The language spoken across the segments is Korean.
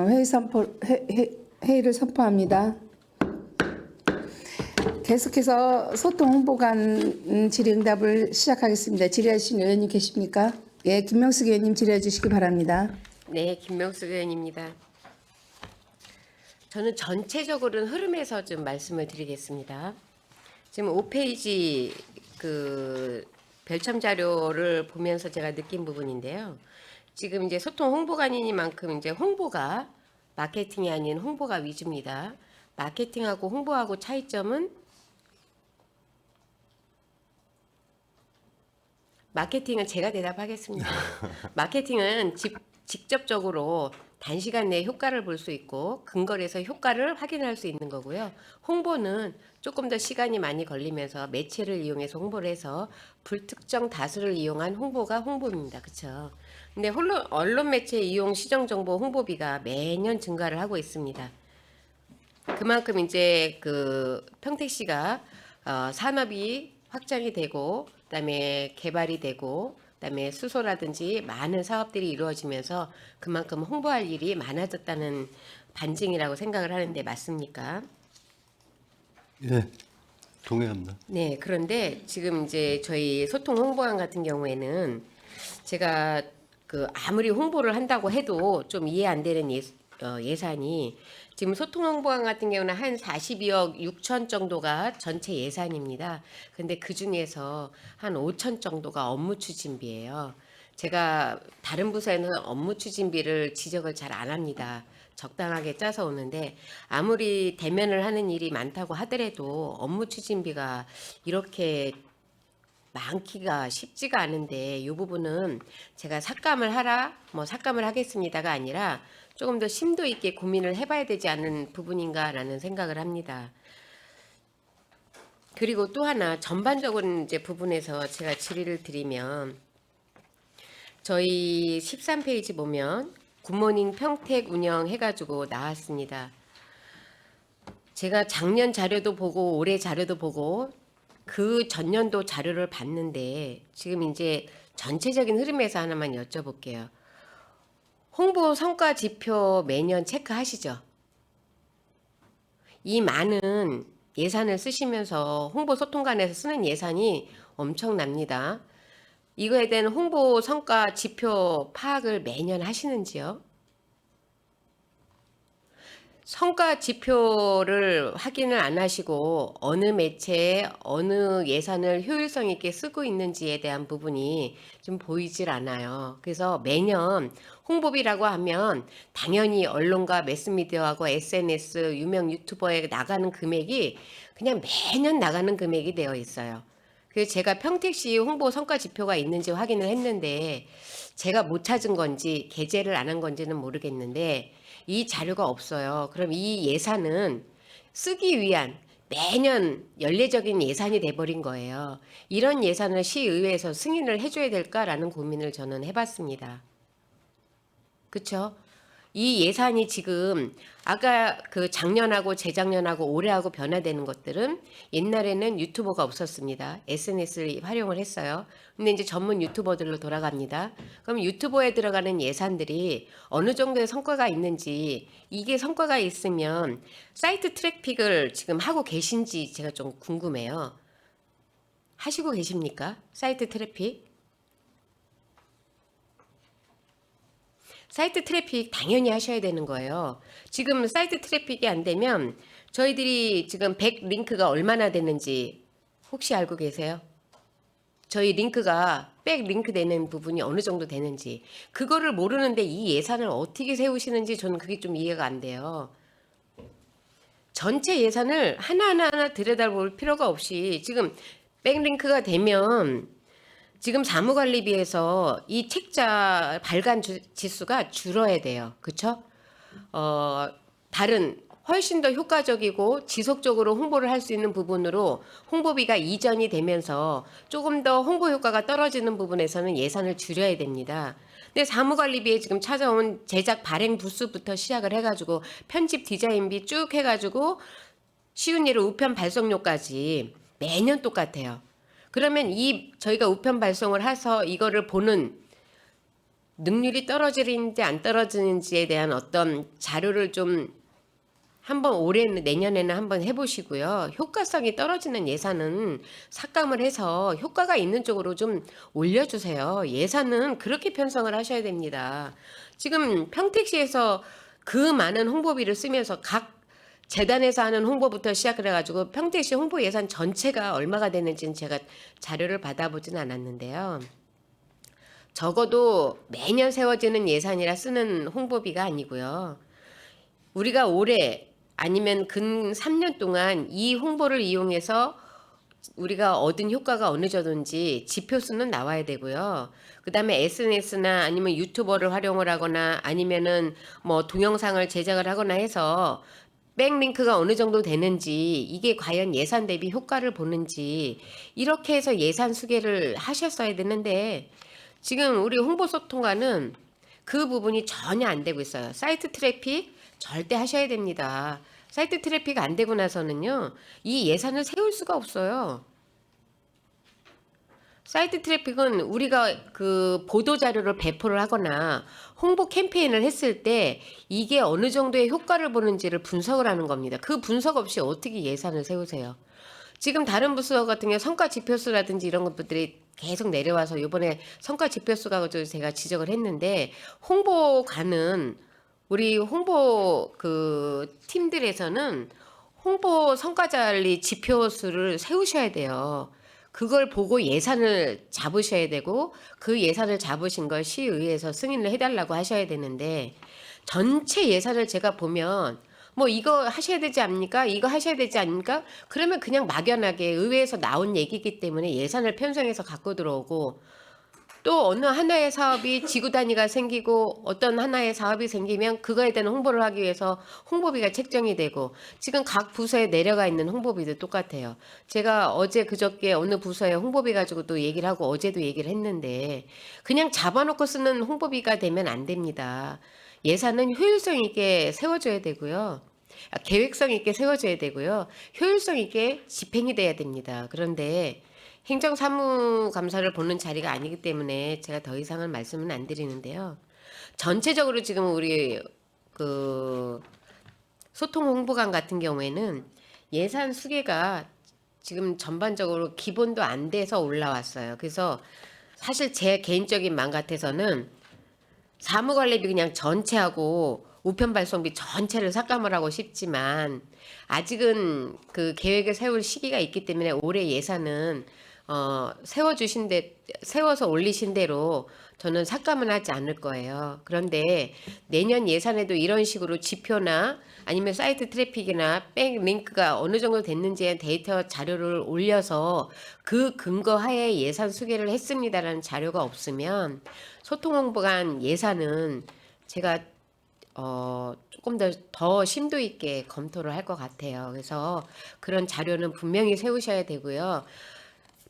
회의를 선포합니다. 계속해서 소통 홍보관 질의응답을 시작하겠습니다. 질의하실 수 있는 의원님 계십니까? 예, 김명숙 의원님 질의해 주시기 바랍니다. 네, 김명숙 의원입니다. 저는 전체적으로는 흐름에서 좀 말씀을 드리겠습니다. 지금 5페이지 그 별첨 자료를 보면서 제가 느낀 부분인데요. 지금 이제 소통 홍보관이니만큼 이제 홍보가 마케팅이 아닌 홍보가 위주입니다. 마케팅하고 홍보하고 차이점은 마케팅은 제가 대답하겠습니다. 마케팅은 직접적으로 단시간 내에 효과를 볼 수 있고 근거를 해서 효과를 확인할 수 있는 거고요. 홍보는 조금 더 시간이 많이 걸리면서 매체를 이용해서 홍보를 해서 불특정 다수를 이용한 홍보가 홍보입니다. 그렇죠? 근데 언론 매체 이용 시정 정보 홍보비가 매년 증가를 하고 있습니다. 그만큼 이제 그 평택시가 산업이 확장이 되고 그다음에 개발이 되고 그다음에 수소라든지 많은 사업들이 이루어지면서 그만큼 홍보할 일이 많아졌다는 반증이라고 생각을 하는데 맞습니까? 예, 동의합니다. 네, 그런데 지금 이제 저희 소통 홍보관 같은 경우에는 제가 그 아무리 홍보를 한다고 해도 좀 이해 안 되는 예산이 지금 소통 홍보관 같은 경우는 한 42억 6천 정도가 전체 예산입니다. 근데 그 중에서 한 5천 정도가 업무 추진비예요. 제가 다른 부서에는 업무 추진비를 지적을 잘 안 합니다. 적당하게 짜서 오는데 아무리 대면을 하는 일이 많다고 하더라도 업무 추진비가 이렇게 많기가 쉽지가 않은데 이 부분은 제가 삭감을 하겠습니다가 아니라 조금 더 심도 있게 고민을 해봐야 되지 않는 부분인가라는 생각을 합니다. 그리고 또 하나 전반적인 이제 부분에서 제가 질의를 드리면 저희 13페이지 보면 굿모닝 평택 운영해가지고 나왔습니다. 제가 작년 자료도 보고 올해 자료도 보고 그 전년도 자료를 봤는데 지금 이제 전체적인 흐름에서 하나만 여쭤볼게요. 홍보 성과 지표 매년 체크하시죠? 이 많은 예산을 쓰시면서 홍보 소통관에서 쓰는 예산이 엄청납니다. 이거에 대한 홍보 성과 지표 파악을 매년 하시는지요? 성과 지표를 확인을 안 하시고 어느 매체에 어느 예산을 효율성 있게 쓰고 있는지에 대한 부분이 좀 보이질 않아요. 그래서 매년 홍보비라고 하면 당연히 언론과 매스미디어하고 SNS, 유명 유튜버에 나가는 금액이 그냥 매년 나가는 금액이 되어 있어요. 그래서 제가 평택시 홍보 성과 지표가 있는지 확인을 했는데 제가 못 찾은 건지 게재를 안 한 건지는 모르겠는데 이 자료가 없어요. 그럼 이 예산은 쓰기 위한 매년 연례적인 예산이 돼버린 거예요. 이런 예산을 시의회에서 승인을 해줘야 될까라는 고민을 저는 해봤습니다. 그쵸? 이 예산이 지금 아까 그 작년하고 재작년하고 올해하고 변화되는 것들은 옛날에는 유튜버가 없었습니다. SNS를 활용을 했어요. 근데 이제 전문 유튜버들로 돌아갑니다. 그럼 유튜버에 들어가는 예산들이 어느 정도의 성과가 있는지 이게 성과가 있으면 사이트 트래픽을 지금 하고 계신지 제가 좀 궁금해요. 하시고 계십니까? 사이트 트래픽? 사이트 트래픽 당연히 하셔야 되는 거예요. 지금 사이트 트래픽이 안 되면 저희들이 지금 100 링크가 얼마나 되는지 혹시 알고 계세요? 저희 링크가 백 링크 되는 부분이 어느 정도 되는지 그거를 모르는데 이 예산을 어떻게 세우시는지 저는 그게 좀 이해가 안 돼요. 전체 예산을 하나하나 들여다볼 필요가 없이 지금 백링크가 되면 지금 사무관리비에서 이 책자 발간 지수가 줄어야 돼요. 그렇죠? 다른 훨씬 더 효과적이고 지속적으로 홍보를 할 수 있는 부분으로 홍보비가 이전이 되면서 조금 더 홍보 효과가 떨어지는 부분에서는 예산을 줄여야 됩니다. 근데 사무관리비에 지금 찾아온 제작 발행 부수부터 시작을 해가지고 편집 디자인비 쭉 해가지고 쉬운 예로 우편 발송료까지 매년 똑같아요. 그러면 저희가 우편 발송을 해서 이거를 보는 능률이 떨어지는지 안 떨어지는지에 대한 어떤 자료를 좀 한번 올해는 내년에는 한번 해보시고요. 효과성이 떨어지는 예산은 삭감을 해서 효과가 있는 쪽으로 좀 올려주세요. 예산은 그렇게 편성을 하셔야 됩니다. 지금 평택시에서 그 많은 홍보비를 쓰면서 각 재단에서 하는 홍보부터 시작을 해가지고 평택시 홍보 예산 전체가 얼마가 되는지는 제가 자료를 받아보진 않았는데요. 적어도 매년 세워지는 예산이라 쓰는 홍보비가 아니고요. 우리가 올해 아니면 근 3년 동안 이 홍보를 이용해서 우리가 얻은 효과가 어느 정도인지 지표수는 나와야 되고요. 그다음에 SNS나 아니면 유튜버를 활용을 하거나 아니면은 뭐 동영상을 제작을 하거나 해서 백링크가 어느 정도 되는지 이게 과연 예산 대비 효과를 보는지 이렇게 해서 예산 수계를 하셨어야 되는데 지금 우리 홍보소통관은 그 부분이 전혀 안 되고 있어요. 사이트 트래픽 절대 하셔야 됩니다. 사이트 트래픽 안 되고 나서는요, 이 예산을 세울 수가 없어요. 사이트 트래픽은 우리가 그 보도 자료를 배포를 하거나 홍보 캠페인을 했을 때 이게 어느 정도의 효과를 보는지를 분석을 하는 겁니다. 그 분석 없이 어떻게 예산을 세우세요? 지금 다른 부서 같은 경우 성과 지표수라든지 이런 것들이 계속 내려와서 이번에 성과 지표수가 가지고 제가 지적을 했는데 홍보관은 우리 홍보 그 팀들에서는 홍보 성과 관리 지표수를 세우셔야 돼요. 그걸 보고 예산을 잡으셔야 되고 그 예산을 잡으신 걸 시의회에서 승인을 해달라고 하셔야 되는데 전체 예산을 제가 보면 뭐 이거 하셔야 되지 않습니까? 이거 하셔야 되지 않습니까? 그러면 그냥 막연하게 의회에서 나온 얘기이기 때문에 예산을 편성해서 갖고 들어오고 또 어느 하나의 사업이 지구 단위가 생기고 어떤 하나의 사업이 생기면 그거에 대한 홍보를 하기 위해서 홍보비가 책정이 되고 지금 각 부서에 내려가 있는 홍보비도 똑같아요. 제가 어제 그저께 어느 부서에 홍보비 가지고 또 얘기를 하고 어제도 얘기를 했는데 그냥 잡아놓고 쓰는 홍보비가 되면 안 됩니다. 예산은 효율성 있게 세워줘야 되고요. 계획성 있게 세워줘야 되고요. 효율성 있게 집행이 돼야 됩니다. 그런데 행정사무감사를 보는 자리가 아니기 때문에 제가 더 이상은 말씀은 안 드리는데요. 전체적으로 지금 우리 그 소통 홍보관 같은 경우에는 예산 수계가 지금 전반적으로 기본도 안 돼서 올라왔어요. 그래서 사실 제 개인적인 마음 같아서는 사무관리비 그냥 전체하고 우편 발송비 전체를 삭감을 하고 싶지만 아직은 그 계획을 세울 시기가 있기 때문에 올해 예산은 세워서 올리신 대로 저는 삭감은 하지 않을 거예요. 그런데 내년 예산에도 이런 식으로 지표나 아니면 사이트 트래픽이나 백링크가 어느 정도 됐는지의 데이터 자료를 올려서 그 근거 하에 예산 수계를 했습니다라는 자료가 없으면 소통홍보관 예산은 제가 조금 더 심도 있게 검토를 할 것 같아요. 그래서 그런 자료는 분명히 세우셔야 되고요.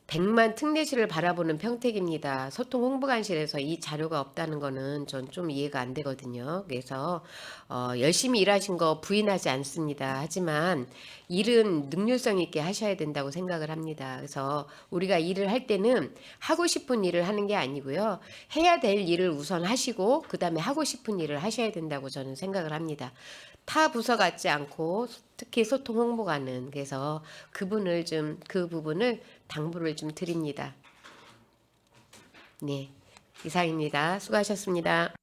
100만 특례시를 바라보는 평택입니다. 소통 홍보관실에서 이 자료가 없다는 거는 전 좀 이해가 안 되거든요. 그래서 열심히 일하신 거 부인하지 않습니다. 하지만 일은 능률성 있게 하셔야 된다고 생각을 합니다. 그래서 우리가 일을 할 때는 하고 싶은 일을 하는 게 아니고요. 해야 될 일을 우선 하시고 그다음에 하고 싶은 일을 하셔야 된다고 저는 생각을 합니다. 타 부서 같지 않고 특히 소통 홍보관은 그래서 그 부분을 당부를 좀 드립니다. 네, 이상입니다. 수고하셨습니다.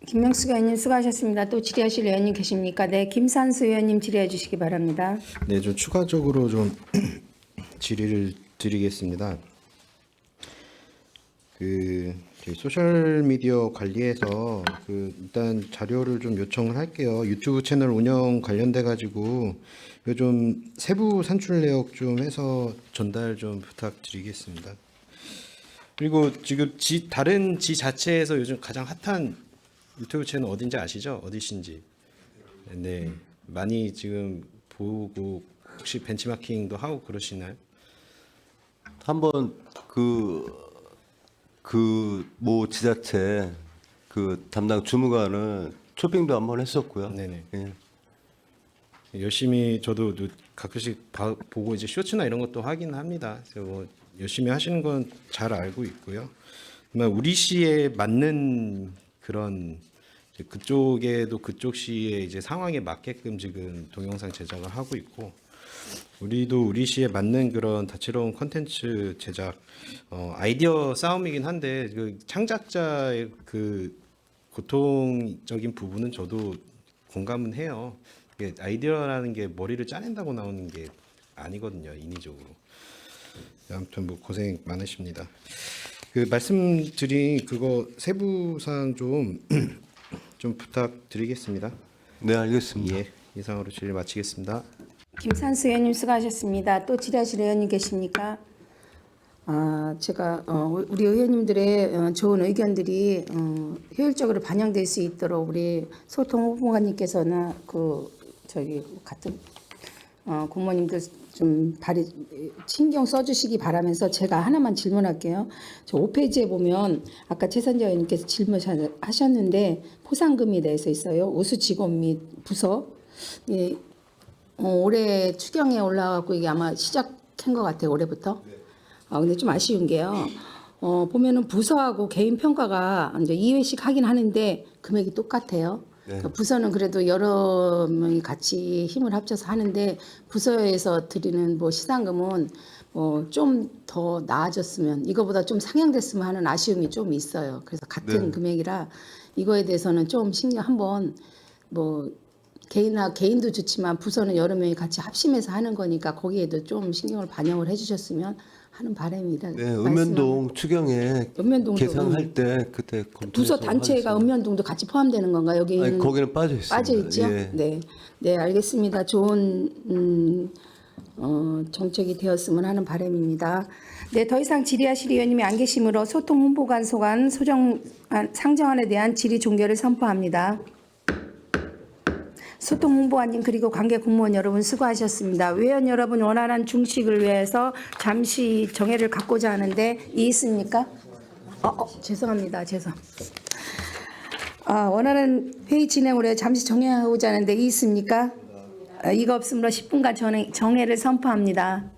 김명숙 의원님 수고하셨습니다. 또 질의하실 의원님 계십니까? 네, 김산수 의원님 질의해 주시기 바랍니다. 네, 좀 추가적으로 좀 질의를 드리겠습니다. 저희 소셜 미디어 관리에서 일단 자료를 좀 요청을 할게요. 유튜브 채널 운영 관련돼 가지고 이거 좀 세부 산출 내역 좀 해서 전달 좀 부탁드리겠습니다. 그리고 지금 다른 지 자체에서 요즘 가장 핫한 유튜브 채널 어딘지 아시죠? 어디신지. 네, 많이 지금 보고 혹시 벤치마킹도 하고 그러시나요? 한번 뭐 지자체 담당 주무관은 초빙도 한번 했었고요. 네네. 예. 열심히 저도 가끔씩 보고 이제 쇼츠나 이런 것도 하긴 합니다. 그래서 뭐 열심히 하시는 건 잘 알고 있고요. 우리 시에 맞는 그런 이제 그쪽에도 그쪽 시의 이제 상황에 맞게끔 지금 동영상 제작을 하고 있고, 우리도 우리 시에 맞는 그런 다채로운 컨텐츠 제작, 아이디어 싸움이긴 한데 그 창작자의 그 고통적인 부분은 저도 공감은 해요. 이게 아이디어라는 게 머리를 짜낸다고 나오는 게 아니거든요, 인위적으로. 아무튼 뭐 고생 많으십니다. 그 말씀드린 그거 세부사항 좀 부탁드리겠습니다. 네, 알겠습니다. 예, 이상으로 질의 마치겠습니다. 김산수 의원님 수고하셨습니다. 또 질의하실 의원님 계십니까? 제가 우리 의원님들의 좋은 의견들이 효율적으로 반영될 수 있도록 우리 소통 후보관님께서는 같은 공무원님들 좀 신경 써주시기 바라면서 제가 하나만 질문할게요. 저 5페이지에 보면 아까 최선재 의원님께서 질문하셨는데 포상금에 대해서 있어요. 우수직원 및 부서. 예, 올해 추경에 올라가고 이게 아마 시작한 것 같아요. 올해부터. 근데 좀 아쉬운 게요. 보면은 부서하고 개인 평가가 이제 2회씩 하긴 하는데 금액이 똑같아요. 그러니까 부서는 그래도 여러 명이 같이 힘을 합쳐서 하는데 부서에서 드리는 뭐 시상금은 좀 더 나아졌으면 이거보다 좀 상향됐으면 하는 아쉬움이 좀 있어요. 그래서 같은 금액이라 이거에 대해서는 좀 신경 한번 뭐 개인도 좋지만 부서는 여러 명이 같이 합심해서 하는 거니까 거기에도 좀 신경을 반영을 해주셨으면 하는 바람입니다. 네, 읍면동 추경에 읍면동도 계산할 때 그때 부서 검토해서 단체가 하겠습니다. 읍면동도 같이 포함되는 건가요? 여기는 아니, 거기는 빠져 있습니다. 빠져 있죠? 예. 네, 네, 알겠습니다. 좋은 정책이 되었으면 하는 바람입니다. 네, 더 이상 질의하실 의원님이 안 계시므로 소통 홍보관 소관 상정안에 대한 질의 종결을 선포합니다. 소통 홍보관님 그리고 관계 공무원 여러분 수고하셨습니다. 의원 여러분 원활한 중식을 위해서 잠시 정회를 갖고자 하는데 이 있습니까? 죄송합니다. 원활한 회의 진행을 위해 잠시 정회하고자 하는데 이 있습니까? 이거 없으므로 10분간 정회를 선포합니다.